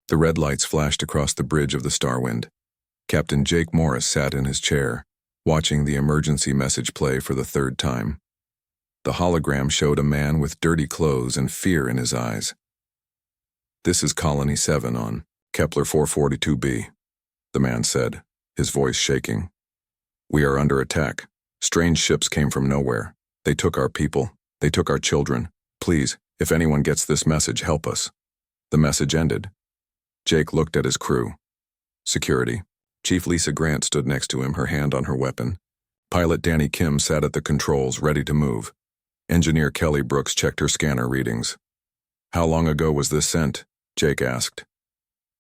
The red lights flashed across the bridge of the Starwind. Captain Jake Morris sat in his chair, watching the emergency message play for the third time. The hologram showed a man with dirty clothes and fear in his eyes. "This is Colony 7 on Kepler 442b, the man said, his voice shaking. "We are under attack. Strange ships came from nowhere. They took our people. They took our children. Please, if anyone gets this message, help us." The message ended. Jake looked at his crew. Security. Chief Lisa Grant stood next to him, her hand on her weapon. Pilot Danny Kim sat at the controls, ready to move. Engineer Kelly Brooks checked her scanner readings. "How long ago was this sent?" Jake asked.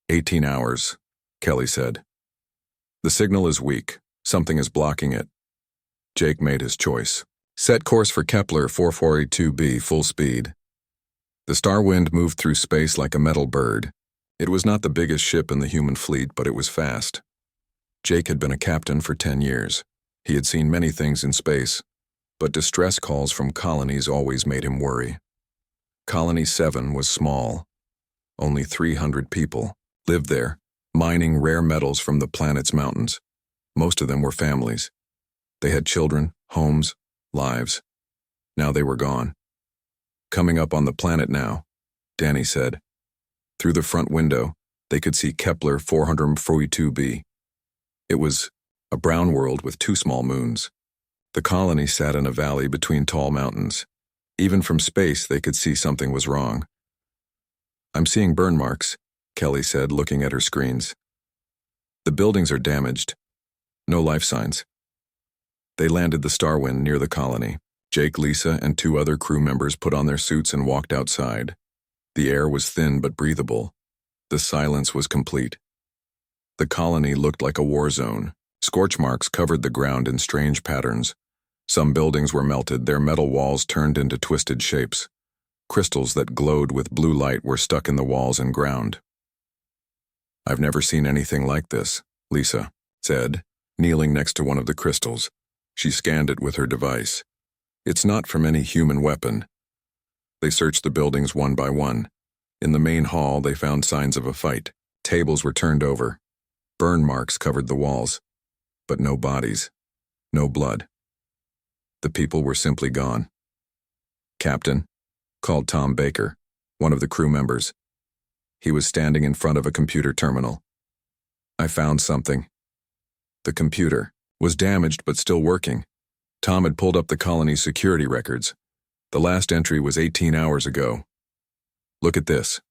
18 hours, Kelly said. "The signal is weak. Something is blocking it." Jake made his choice. "Set course for Kepler 442b, full speed." The Starwind moved through space like a metal bird. It was not the biggest ship in the human fleet, but it was fast. Jake had been a captain for 10 years. He had seen many things in space, but distress calls from colonies always made him worry. Colony 7 was small. Only 300 people lived there, mining rare metals from the planet's mountains. Most of them were families. They had children, homes, lives. Now they were gone. "Coming up on the planet now," Danny said. Through the front window, they could see Kepler 442b. It was a brown world with 2 small moons. The colony sat in a valley between tall mountains. Even from space, they could see something was wrong. "I'm seeing burn marks," Kelly said, looking at her screens. "The buildings are damaged. No life signs." They landed the Starwind near the colony. Jake, Lisa, and 2 other crew members put on their suits and walked outside. The air was thin but breathable. The silence was complete. The colony looked like a war zone. Scorch marks covered the ground in strange patterns. Some buildings were melted, their metal walls turned into twisted shapes. Crystals that glowed with blue light were stuck in the walls and ground. "I've never seen anything like this," Lisa said, kneeling next to one of the crystals. She scanned it with her device. "It's not from any human weapon." They searched the buildings one by one. In the main hall, they found signs of a fight. Tables were turned over. Burn marks covered the walls. But no bodies. No blood. The people were simply gone. "Captain," called Tom Baker, one of the crew members. He was standing in front of a computer terminal. "I found something." The computer was damaged but still working. Tom had pulled up the colony's security records. The last entry was 18 hours ago. "Look at this,"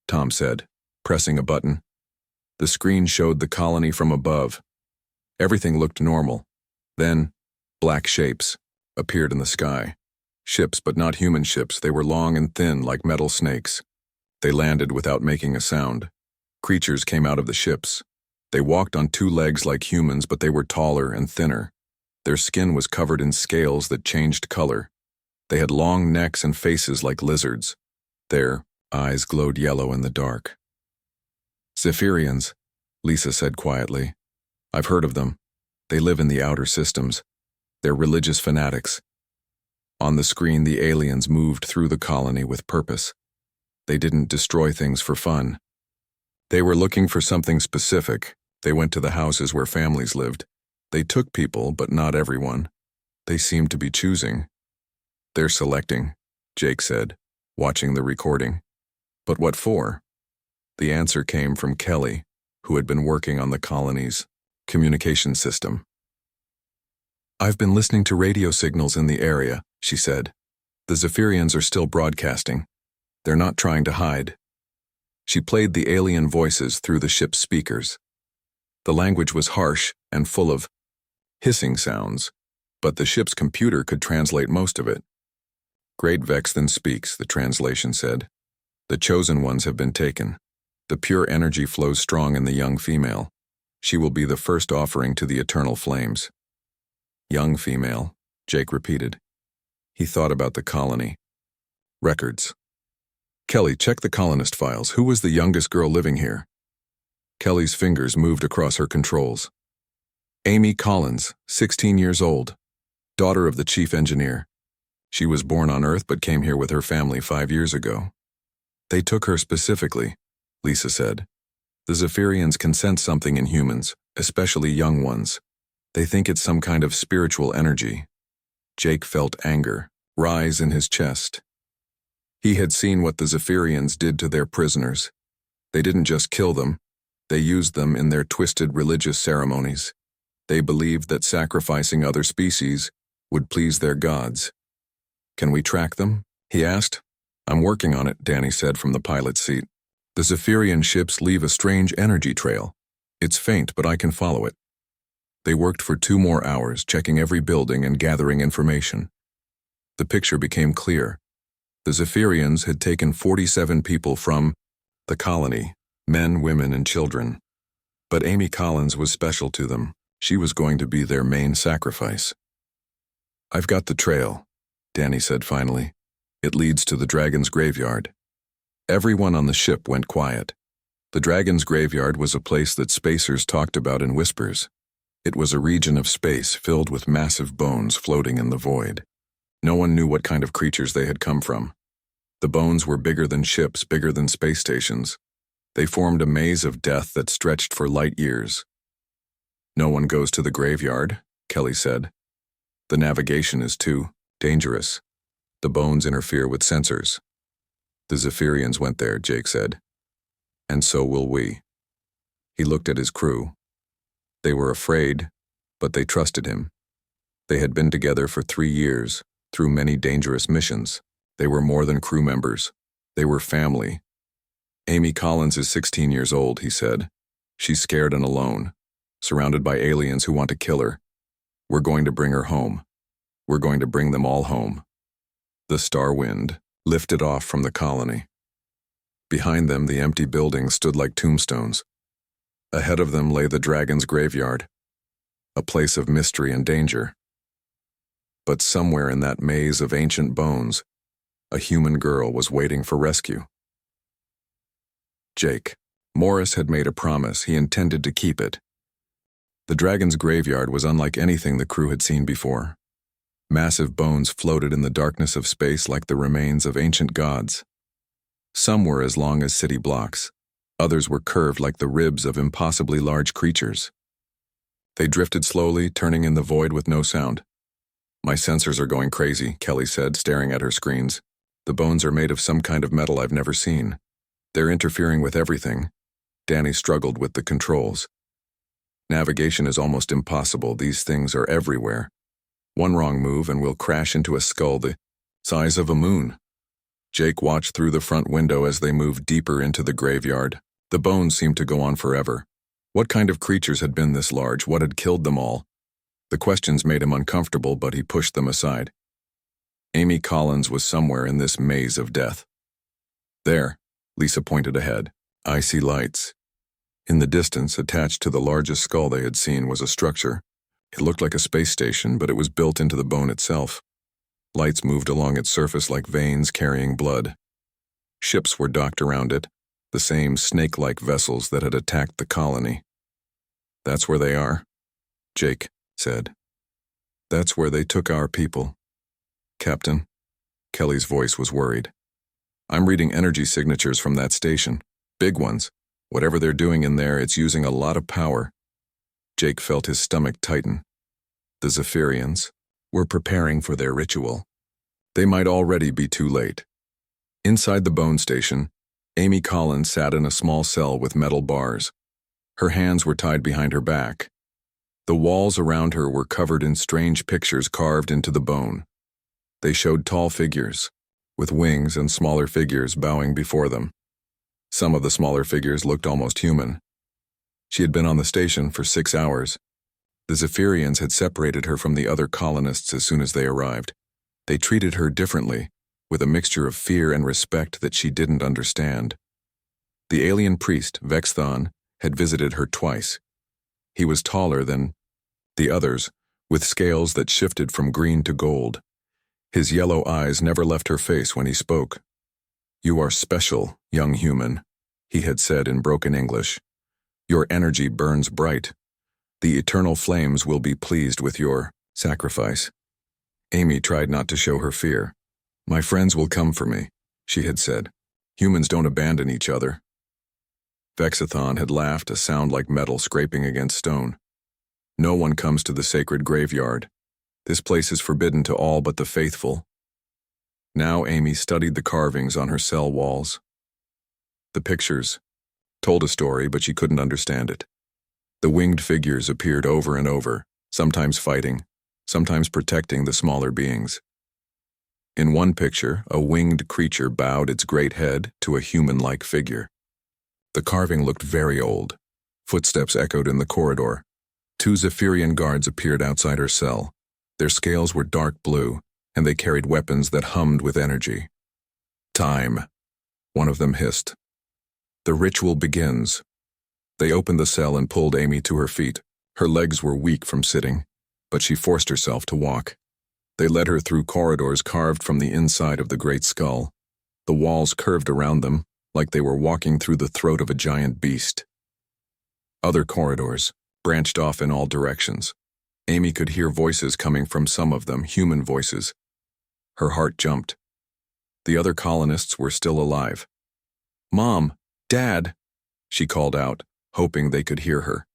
Tom said, pressing a button. The screen showed the colony from above. Everything looked normal. Then, black shapes appeared in the sky. Ships, but not human ships. They were long and thin like metal snakes. They landed without making a sound. Creatures came out of the ships. They walked on 2 legs like humans, but they were taller and thinner. Their skin was covered in scales that changed color. They had long necks and faces like lizards. Their eyes glowed yellow in the dark. "Zephyrians," Lisa said quietly. "I've heard of them. They live in the outer systems. They're religious fanatics." On the screen, the aliens moved through the colony with purpose. They didn't destroy things for fun. They were looking for something specific. They went to the houses where families lived. They took people, but not everyone. They seemed to be choosing. "They're selecting," Jake said, watching the recording. "But what for?" The answer came from Kelly, who had been working on the colony's communication system. "I've been listening to radio signals in the area," she said. "The Zephyrians are still broadcasting. They're not trying to hide." She played the alien voices through the ship's speakers. The language was harsh and full of hissing sounds, but the ship's computer could translate most of it. "Great Vex then speaks," the translation said. "The chosen ones have been taken. The pure energy flows strong in the young female. She will be the first offering to the eternal flames." "Young female," Jake repeated. He thought about the colony. Records. "Kelly, check the colonist files. Who was the youngest girl living here?" Kelly's fingers moved across her controls. "Amy Collins, 16 years old, daughter of the chief engineer. She was born on Earth but came here with her family 5 years ago." "They took her specifically," Lisa said. The Zephyrians can sense something in humans, especially young ones. They think it's some kind of spiritual energy. Jake felt anger rise in his chest. He had seen what the Zephyrians did to their prisoners. They didn't just kill them, they used them in their twisted religious ceremonies. They believed that sacrificing other species would please their gods. "Can we track them?" he asked. "I'm working on it," Danny said from the pilot's seat. "The Zephyrian ships leave a strange energy trail. It's faint, but I can follow it." They worked for 2 more hours, checking every building and gathering information. The picture became clear. The Zephyrians had taken 47 people from the colony, men, women, and children. But Amy Collins was special to them. She was going to be their main sacrifice. "I've got the trail," Danny said finally. "It leads to the Dragon's Graveyard." Everyone on the ship went quiet. The Dragon's Graveyard was a place that spacers talked about in whispers. It was a region of space filled with massive bones floating in the void. No one knew what kind of creatures they had come from. The bones were bigger than ships, bigger than space stations. They formed a maze of death that stretched for light years. "No one goes to the graveyard," Kelly said. "The navigation is too dangerous. The bones interfere with sensors." "The Zephyrians went there," Jake said. "And so will we." He looked at his crew. They were afraid, but they trusted him. They had been together for 3 years, through many dangerous missions. They were more than crew members. They were family. "Amy Collins is 16 years old," he said. "She's scared and alone, surrounded by aliens who want to kill her. We're going to bring her home. We're going to bring them all home." The star wind lifted off from the colony. Behind them, the empty buildings stood like tombstones. Ahead of them lay the Dragon's Graveyard, a place of mystery and danger. But somewhere in that maze of ancient bones, a human girl was waiting for rescue. Jake. Morris had made a promise. He intended to keep it. The Dragon's Graveyard was unlike anything the crew had seen before. Massive bones floated in the darkness of space like the remains of ancient gods. Some were as long as city blocks. Others were curved like the ribs of impossibly large creatures. They drifted slowly, turning in the void with no sound. "My sensors are going crazy," Kelly said, staring at her screens. "The bones are made of some kind of metal I've never seen. They're interfering with everything." Danny struggled with the controls. "Navigation is almost impossible. These things are everywhere. One wrong move and we'll crash into a skull the size of a moon." Jake watched through the front window as they moved deeper into the graveyard. The bones seemed to go on forever. What kind of creatures had been this large? What had killed them all? The questions made him uncomfortable, but he pushed them aside. Amy Collins was somewhere in this maze of death. "There," Lisa pointed ahead. "I see lights." In the distance, attached to the largest skull they had seen, was a structure. It looked like a space station, but it was built into the bone itself. Lights moved along its surface like veins carrying blood. Ships were docked around it, the same snake-like vessels that had attacked the colony. "That's where they are," Jake said. "That's where they took our people." "Captain," Kelly's voice was worried. "I'm reading energy signatures from that station. Big ones. Whatever they're doing in there, it's using a lot of power." Jake felt his stomach tighten. The Zephyrians were preparing for their ritual. They might already be too late. Inside the bone station, Amy Collins sat in a small cell with metal bars. Her hands were tied behind her back. The walls around her were covered in strange pictures carved into the bone. They showed tall figures, with wings, and smaller figures bowing before them. Some of the smaller figures looked almost human. She had been on the station for 6 hours. The Zephyrians had separated her from the other colonists as soon as they arrived. They treated her differently, with a mixture of fear and respect that she didn't understand. The alien priest, Vexthon, had visited her twice. He was taller than the others, with scales that shifted from green to gold. His yellow eyes never left her face when he spoke. "You are special, young human," he had said in broken English. "Your energy burns bright. The eternal flames will be pleased with your sacrifice." Amy tried not to show her fear. "My friends will come for me," she had said. "Humans don't abandon each other." Vexathon had laughed, a sound like metal scraping against stone. No one comes to the sacred graveyard. This place is forbidden to all but the faithful. Now Amy studied the carvings on her cell walls. The pictures told a story, but she couldn't understand it. The winged figures appeared over and over, sometimes fighting, sometimes protecting the smaller beings. In one picture, a winged creature bowed its great head to a human-like figure. The carving looked very old. Footsteps echoed in the corridor. 2 Zephyrian guards appeared outside her cell. Their scales were dark blue, and they carried weapons that hummed with energy. "Time," one of them hissed. "The ritual begins." They opened the cell and pulled Amy to her feet. Her legs were weak from sitting, but she forced herself to walk. They led her through corridors carved from the inside of the great skull. The walls curved around them, like they were walking through the throat of a giant beast. Other corridors branched off in all directions. Amy could hear voices coming from some of them, human voices. Her heart jumped. The other colonists were still alive. "Mom! Dad!" she called out, hoping they could hear her.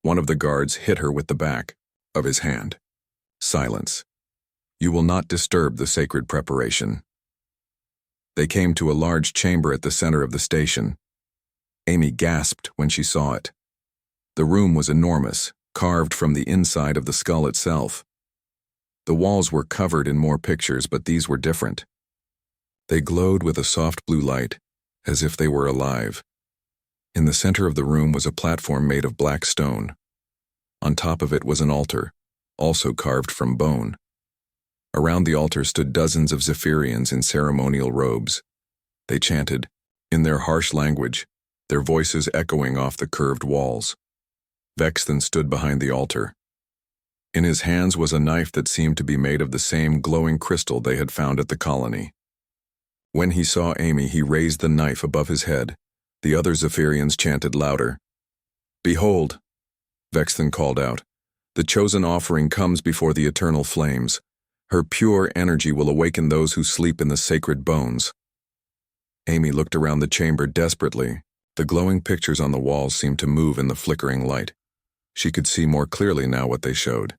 One of the guards hit her with the back of his hand. "Silence. You will not disturb the sacred preparation." They came to a large chamber at the center of the station. Amy gasped when she saw it. The room was enormous, carved from the inside of the skull itself. The walls were covered in more pictures, but these were different. They glowed with a soft blue light, as if they were alive. In the center of the room was a platform made of black stone. On top of it was an altar, also carved from bone. Around the altar stood dozens of Zephyrians in ceremonial robes. They chanted, in their harsh language, their voices echoing off the curved walls. Vex then stood behind the altar. In his hands was a knife that seemed to be made of the same glowing crystal they had found at the colony. When he saw Amy, he raised the knife above his head. The other Zephyrians chanted louder. "Behold," Vex then called out, "the chosen offering comes before the eternal flames. Her pure energy will awaken those who sleep in the sacred bones." Amy looked around the chamber desperately. The glowing pictures on the walls seemed to move in the flickering light. She could see more clearly now what they showed.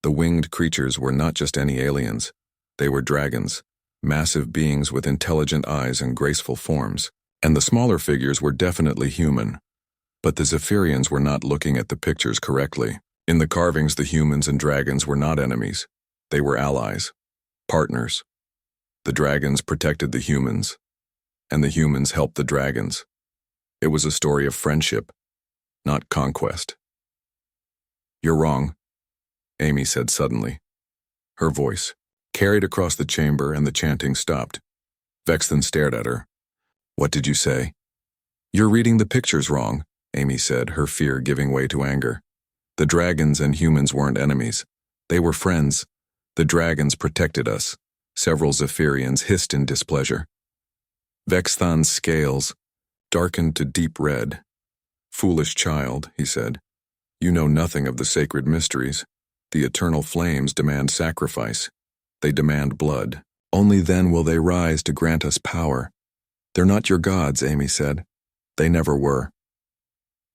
The winged creatures were not just any aliens. They were dragons, massive beings with intelligent eyes and graceful forms. And the smaller figures were definitely human. But the Zephyrians were not looking at the pictures correctly. In the carvings, the humans and dragons were not enemies. They were allies, partners. The dragons protected the humans, and the humans helped the dragons. It was a story of friendship, not conquest. "You're wrong," Amy said suddenly. Her voice carried across the chamber and the chanting stopped. Vex then stared at her. "What did you say?" "You're reading the pictures wrong," Amy said, her fear giving way to anger. "The dragons and humans weren't enemies. They were friends. The dragons protected us." Several Zephyrians hissed in displeasure. Vexthon's scales darkened to deep red. "Foolish child," he said. "You know nothing of the sacred mysteries. The eternal flames demand sacrifice. They demand blood. Only then will they rise to grant us power." "They're not your gods," Amy said. "They never were."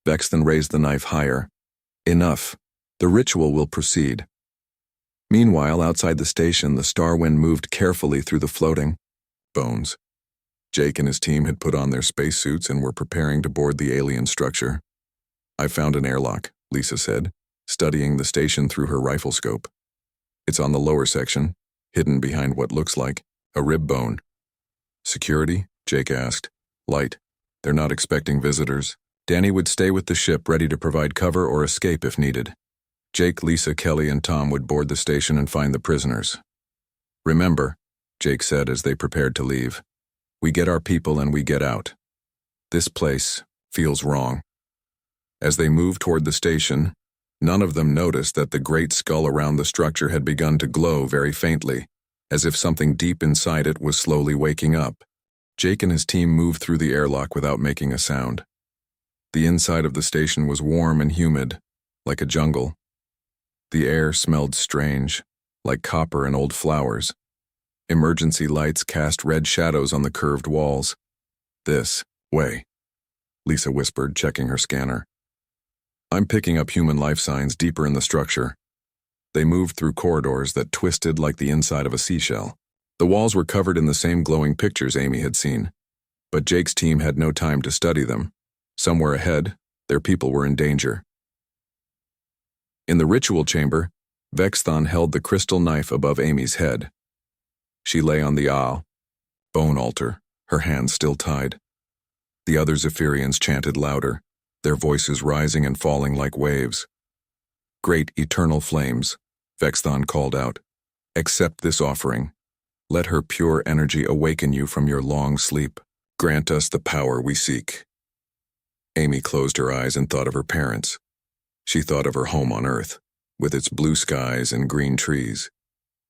Vexthon raised the knife higher. "Enough. The ritual will proceed." Meanwhile, outside the station, the Starwind moved carefully through the floating bones. Jake and his team had put on their spacesuits and were preparing to board the alien structure. "I found an airlock," Lisa said, studying the station through her rifle scope. "It's on the lower section, hidden behind what looks like a rib bone." "Security?" Jake asked. "Light. They're not expecting visitors. Danny would stay with the ship, ready to provide cover or escape if needed. Jake, Lisa, Kelly, and Tom would board the station and find the prisoners." "Remember," Jake said as they prepared to leave, "we get our people and we get out. This place feels wrong." As they moved toward the station, none of them noticed that the great skull around the structure had begun to glow very faintly, as if something deep inside it was slowly waking up. Jake and his team moved through the airlock without making a sound. The inside of the station was warm and humid, like a jungle. The air smelled strange, like copper and old flowers. Emergency lights cast red shadows on the curved walls. "This way." Lisa whispered, checking her scanner. I'm picking up human life signs deeper in the structure. They moved through corridors that twisted like the inside of a seashell. The walls were covered in the same glowing pictures Amy had seen, but Jake's team had no time to study them. Somewhere ahead, their people were in danger. In the ritual chamber, Vexthon held the crystal knife above Amy's head. She lay on the bone altar, her hands still tied. The other Zephyrians chanted louder, their voices rising and falling like waves. Great eternal flames, Vexthon called out. Accept this offering. Let her pure energy awaken you from your long sleep. Grant us the power we seek. Amy closed her eyes and thought of her parents. She thought of her home on Earth, with its blue skies and green trees.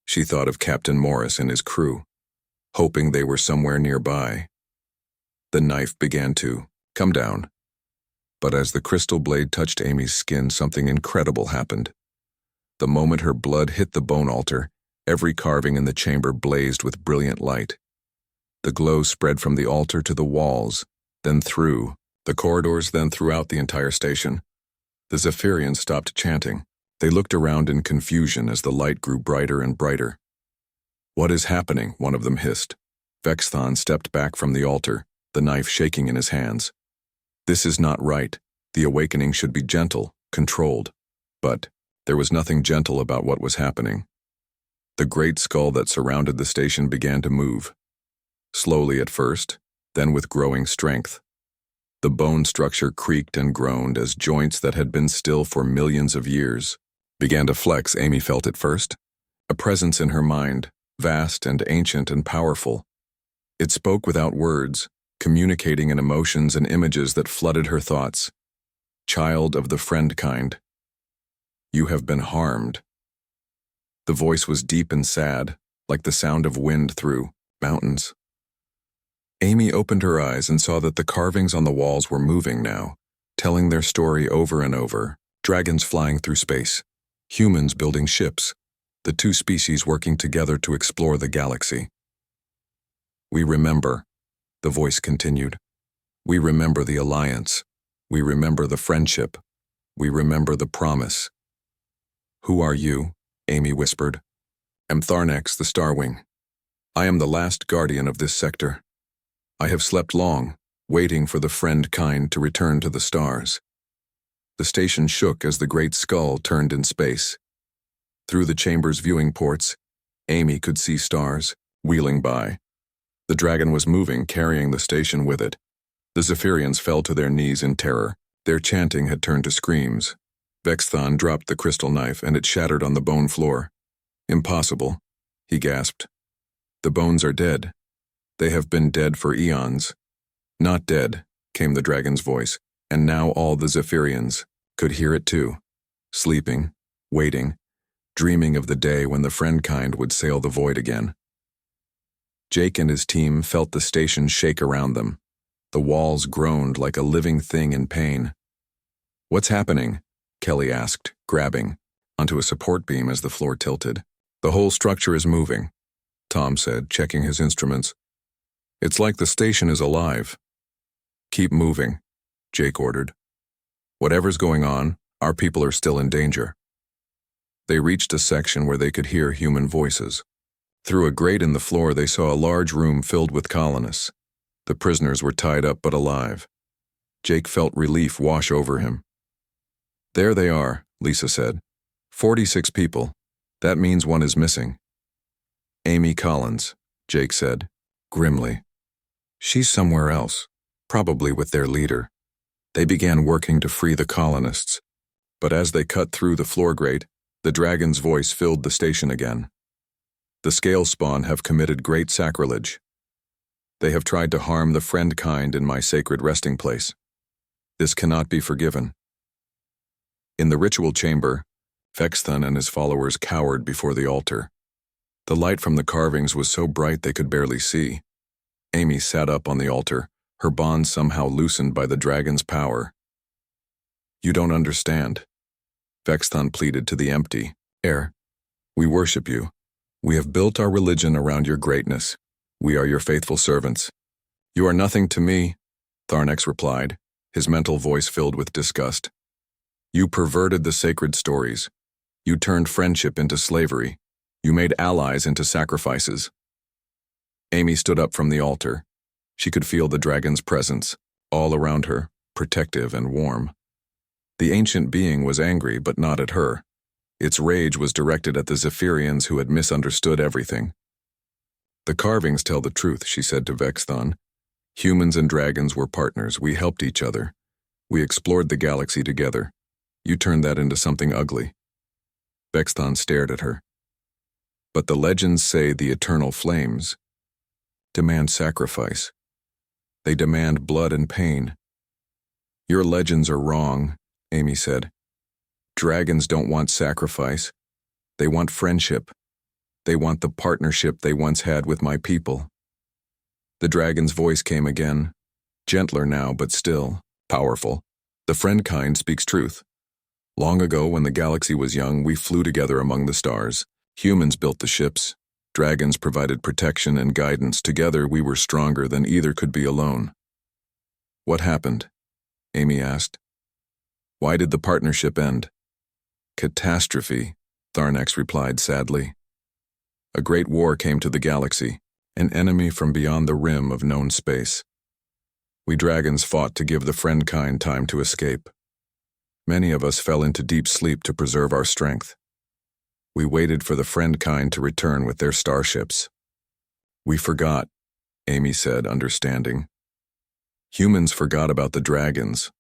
She thought of Captain Morris and his crew, hoping they were somewhere nearby. The knife began to come down. But as the crystal blade touched Amy's skin, something incredible happened. The moment her blood hit the bone altar, every carving in the chamber blazed with brilliant light. The glow spread from the altar to the walls, then through the corridors, then throughout the entire station. The Zephyrians stopped chanting. They looked around in confusion as the light grew brighter and brighter. What is happening? One of them hissed. Vexthon stepped back from the altar, the knife shaking in his hands. This is not right. The awakening should be gentle, controlled. But there was nothing gentle about what was happening. The great skull that surrounded the station began to move. Slowly at first, then with growing strength. The bone structure creaked and groaned as joints that had been still for millions of years began to flex. Amy felt it first. A presence in her mind, vast and ancient and powerful. It spoke without words, communicating in emotions and images that flooded her thoughts. Child of the friend kind. You have been harmed. The voice was deep and sad, like the sound of wind through mountains. Amy opened her eyes and saw that the carvings on the walls were moving now, telling their story over and over. Dragons flying through space, humans building ships, the two species working together to explore the galaxy. We remember, the voice continued. We remember the alliance. We remember the friendship. We remember the promise. Who are you? Amy whispered. I'm Tharnex, the Starwing. I am the last guardian of this sector. I have slept long, waiting for the friend kind to return to the stars. The station shook as the great skull turned in space. Through the chamber's viewing ports, Amy could see stars, wheeling by. The dragon was moving, carrying the station with it. The Zephyrians fell to their knees in terror. Their chanting had turned to screams. Vexthon dropped the crystal knife and it shattered on the bone floor. Impossible, he gasped. The bones are dead. They have been dead for eons. Not dead, came the dragon's voice, and now all the Zephyrians could hear it too. Sleeping, waiting, dreaming of the day when the friend kind would sail the void again. Jake and his team felt the station shake around them. The walls groaned like a living thing in pain. What's happening? Kelly asked, grabbing onto a support beam as the floor tilted. The whole structure is moving, Tom said, checking his instruments. It's like the station is alive. Keep moving, Jake ordered. Whatever's going on, our people are still in danger. They reached a section where they could hear human voices. Through a grate in the floor, they saw a large room filled with colonists. The prisoners were tied up but alive. Jake felt relief wash over him. There they are, Lisa said. 46 people. That means one is missing. Amy Collins, Jake said, grimly. She's somewhere else, probably with their leader. They began working to free the colonists. But as they cut through the floor grate, the dragon's voice filled the station again. The scale spawn have committed great sacrilege. They have tried to harm the friend kind in my sacred resting place. This cannot be forgiven. In the ritual chamber, Vexthon and his followers cowered before the altar. The light from the carvings was so bright they could barely see. Amy sat up on the altar, her bonds somehow loosened by the dragon's power. You don't understand. Vexthon pleaded to the empty air. We worship you. We have built our religion around your greatness. We are your faithful servants. You are nothing to me, Tharnex replied, his mental voice filled with disgust. You perverted the sacred stories. You turned friendship into slavery. You made allies into sacrifices. Amy stood up from the altar. She could feel the dragon's presence, all around her, protective and warm. The ancient being was angry, but not at her. Its rage was directed at the Zephyrians who had misunderstood everything. The carvings tell the truth, she said to Vexthon. Humans and dragons were partners. We helped each other. We explored the galaxy together. You turned that into something ugly. Vexthon stared at her. But the legends say the eternal flames demand sacrifice. They demand blood and pain. Your legends are wrong, Amy said. Dragons don't want sacrifice. They want friendship. They want the partnership they once had with my people. The dragon's voice came again, gentler now, but still powerful. The friend kind speaks truth. Long ago, when the galaxy was young, we flew together among the stars. Humans built the ships. Dragons provided protection and guidance. Together, we were stronger than either could be alone. What happened? Amy asked. Why did the partnership end? Catastrophe, Tharnax replied sadly. A great war came to the galaxy, an enemy from beyond the rim of known space. We dragons fought to give the friend kind time to escape. Many of us fell into deep sleep to preserve our strength. We waited for the friend kind to return with their starships. We forgot, Amy said, understanding. Humans forgot about the dragons.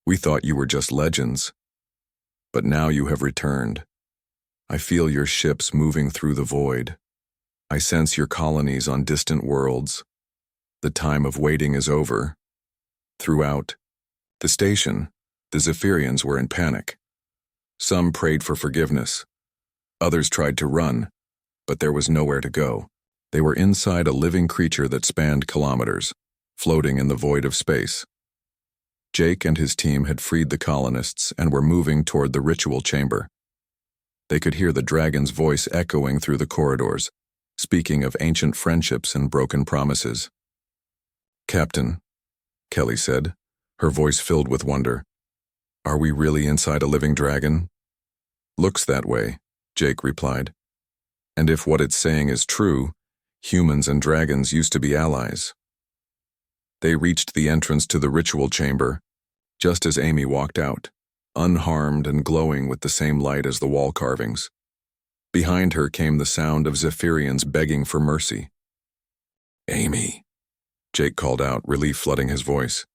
We thought you were just legends. But now you have returned. I feel your ships moving through the void. I sense your colonies on distant worlds. The time of waiting is over. Throughout the station, the Zephyrians were in panic. Some prayed for forgiveness. Others tried to run, but there was nowhere to go. They were inside a living creature that spanned kilometers, floating in the void of space. Jake and his team had freed the colonists and were moving toward the ritual chamber. They could hear the dragon's voice echoing through the corridors, speaking of ancient friendships and broken promises. Captain, Kelly said, her voice filled with wonder. Are we really inside a living dragon? Looks that way, Jake replied. And if what it's saying is true, humans and dragons used to be allies. They reached the entrance to the ritual chamber, just as Amy walked out, unharmed and glowing with the same light as the wall carvings. Behind her came the sound of Zephyrians begging for mercy. Amy, Jake called out, relief flooding his voice.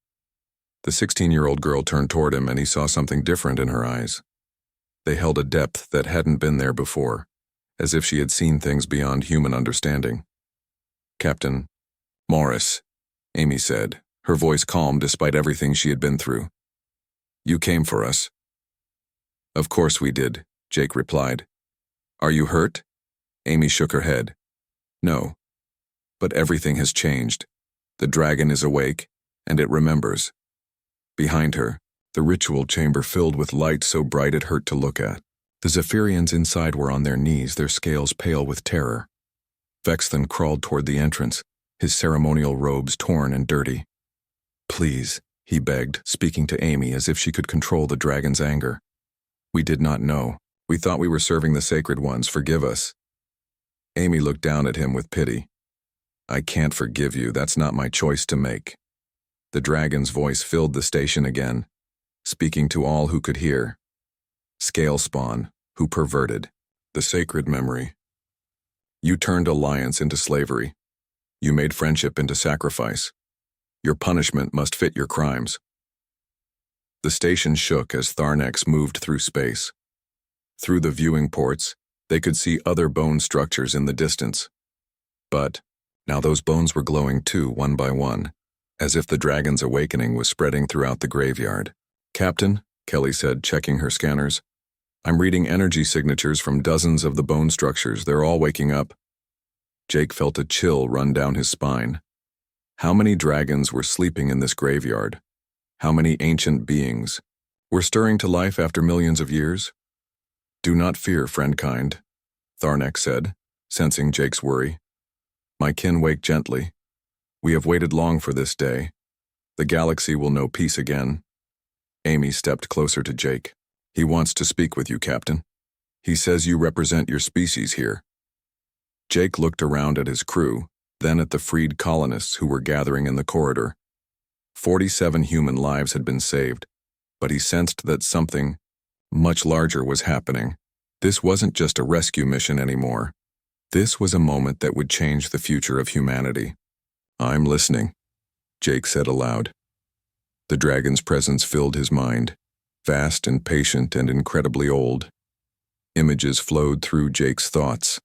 The 16-year-old girl turned toward him and he saw something different in her eyes. They held a depth that hadn't been there before, as if she had seen things beyond human understanding. Captain Morris, Amy said, her voice calm despite everything she had been through. You came for us. Of course we did, Jake replied. Are you hurt? Amy shook her head. No. But everything has changed. The dragon is awake, and it remembers. Behind her, the ritual chamber filled with light so bright it hurt to look at. The Zephyrians inside were on their knees, their scales pale with terror. Vexthon crawled toward the entrance, his ceremonial robes torn and dirty. Please, he begged, speaking to Amy as if she could control the dragon's anger. We did not know. We thought we were serving the sacred ones. Forgive us. Amy looked down at him with pity. I can't forgive you. That's not my choice to make. The dragon's voice filled the station again, speaking to all who could hear. Scale spawn, who perverted the sacred memory. You turned alliance into slavery. You made friendship into sacrifice. Your punishment must fit your crimes. The station shook as Tharnax moved through space. Through the viewing ports, they could see other bone structures in the distance. But now those bones were glowing too, one by one, as if the dragon's awakening was spreading throughout the graveyard. Captain, Kelly said, checking her scanners. I'm reading energy signatures from dozens of the bone structures. They're all waking up. Jake felt a chill run down his spine. How many dragons were sleeping in this graveyard? How many ancient beings were stirring to life after millions of years? Do not fear, friend kind, Tharnax said, sensing Jake's worry. My kin, wake gently. We have waited long for this day. The galaxy will know peace again. Amy stepped closer to Jake. He wants to speak with you, Captain. He says you represent your species here. Jake looked around at his crew, then at the freed colonists who were gathering in the corridor. 47 human lives had been saved, but he sensed that something much larger was happening. This wasn't just a rescue mission anymore. This was a moment that would change the future of humanity. I'm listening, Jake said aloud. The dragon's presence filled his mind, vast and patient and incredibly old. Images flowed through Jake's thoughts.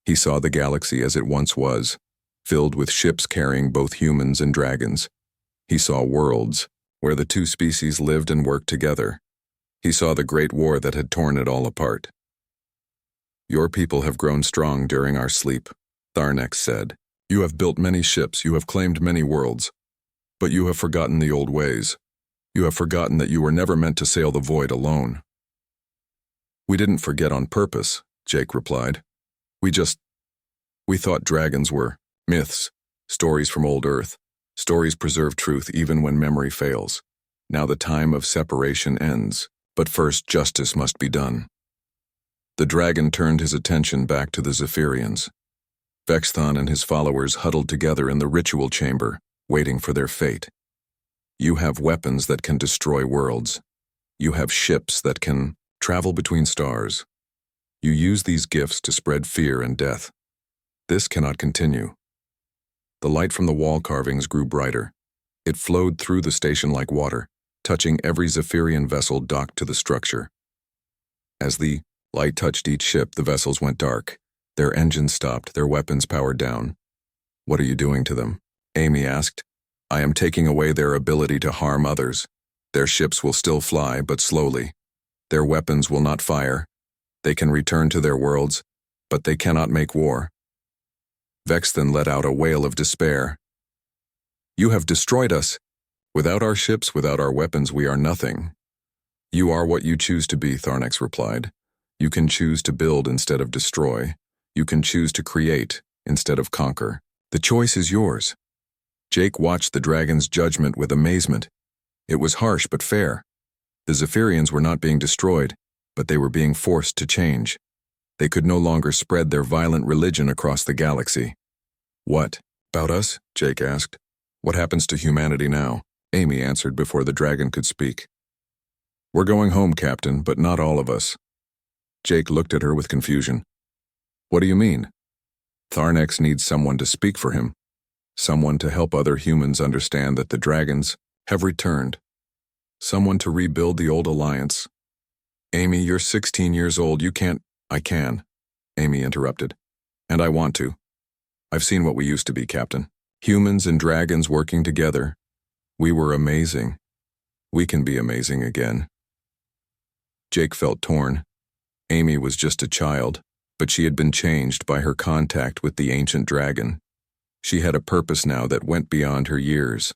He saw the galaxy as it once was, filled with ships carrying both humans and dragons. He saw worlds where the two species lived and worked together. He saw the great war that had torn it all apart. Your people have grown strong during our sleep, Tharnex said. You have built many ships, you have claimed many worlds, but you have forgotten the old ways. You have forgotten that you were never meant to sail the void alone. We didn't forget on purpose, Jake replied. We thought dragons were myths, stories from old Earth. Stories preserve truth even when memory fails. Now the time of separation ends, but first justice must be done. The dragon turned his attention back to the Zephyrians. Vexthon and his followers huddled together in the ritual chamber, waiting for their fate. You have weapons that can destroy worlds. You have ships that can travel between stars. You use these gifts to spread fear and death. This cannot continue. The light from the wall carvings grew brighter. It flowed through the station like water, touching every Zephyrian vessel docked to the structure. As the light touched each ship, the vessels went dark. Their engines stopped, their weapons powered down. What are you doing to them? Amy asked. I am taking away their ability to harm others. Their ships will still fly, but slowly. Their weapons will not fire. They can return to their worlds, but they cannot make war. Vexthon let out a wail of despair. You have destroyed us. Without our ships, without our weapons, we are nothing. You are what you choose to be, Tharnex replied. You can choose to build instead of destroy. You can choose to create instead of conquer. The choice is yours. Jake watched the dragon's judgment with amazement. It was harsh but fair. The Zephyrians were not being destroyed, but they were being forced to change. They could no longer spread their violent religion across the galaxy. What about us? Jake asked. What happens to humanity now? Amy answered before the dragon could speak. We're going home, Captain, but not all of us. Jake looked at her with confusion. What do you mean? Tharnex needs someone to speak for him. Someone to help other humans understand that the dragons have returned. Someone to rebuild the old alliance. Amy, you're 16 years old. You can't. I can, Amy interrupted. And I want to. I've seen what we used to be, Captain. Humans and dragons working together. We were amazing. We can be amazing again. Jake felt torn. Amy was just a child, but she had been changed by her contact with the ancient dragon. She had a purpose now that went beyond her years.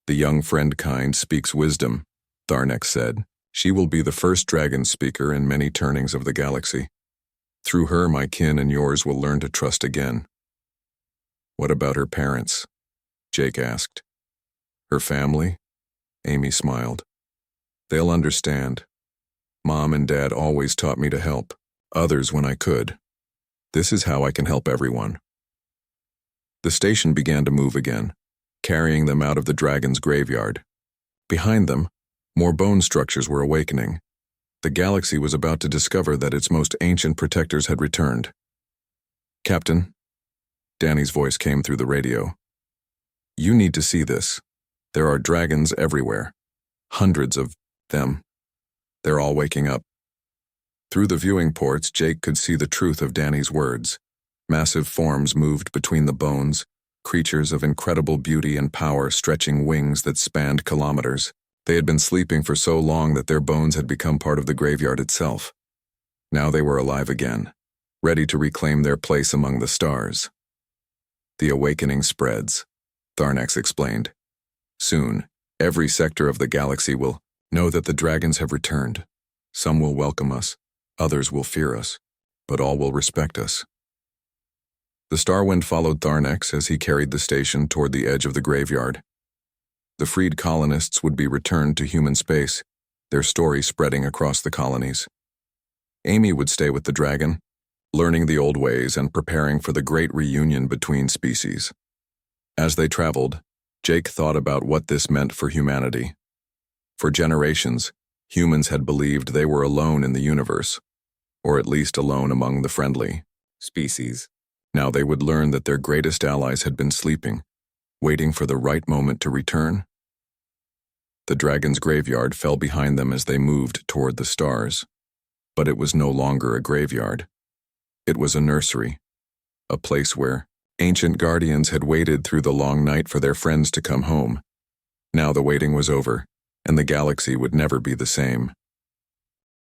The young friend kind speaks wisdom, Tharnex said. She will be the first dragon speaker in many turnings of the galaxy. Through her, my kin and yours will learn to trust again. What about her parents? Jake asked. Her family? Amy smiled. They'll understand. Mom and Dad always taught me to help others when I could. This is how I can help everyone. The station began to move again, carrying them out of the dragon's graveyard. Behind them, more bone structures were awakening. The galaxy was about to discover that its most ancient protectors had returned. Captain, Danny's voice came through the radio. You need to see this. There are dragons everywhere. Hundreds of them. They're all waking up. Through the viewing ports, Jake could see the truth of Danny's words. Massive forms moved between the bones, creatures of incredible beauty and power stretching wings that spanned kilometers. They had been sleeping for so long that their bones had become part of the graveyard itself. Now they were alive again, ready to reclaim their place among the stars. The awakening spreads, Tharnex explained. Soon, every sector of the galaxy will know that the dragons have returned. Some will welcome us, others will fear us, but all will respect us. The Starwind followed Tharnex as he carried the station toward the edge of the graveyard. The freed colonists would be returned to human space, their story spreading across the colonies. Amy would stay with the dragon, learning the old ways and preparing for the great reunion between species. As they traveled, Jake thought about what this meant for humanity. For generations, humans had believed they were alone in the universe, or at least alone among the friendly species. Now they would learn that their greatest allies had been sleeping, waiting for the right moment to return. The dragon's graveyard fell behind them as they moved toward the stars. But it was no longer a graveyard. It was a nursery, a place where ancient guardians had waited through the long night for their friends to come home. Now the waiting was over, and the galaxy would never be the same.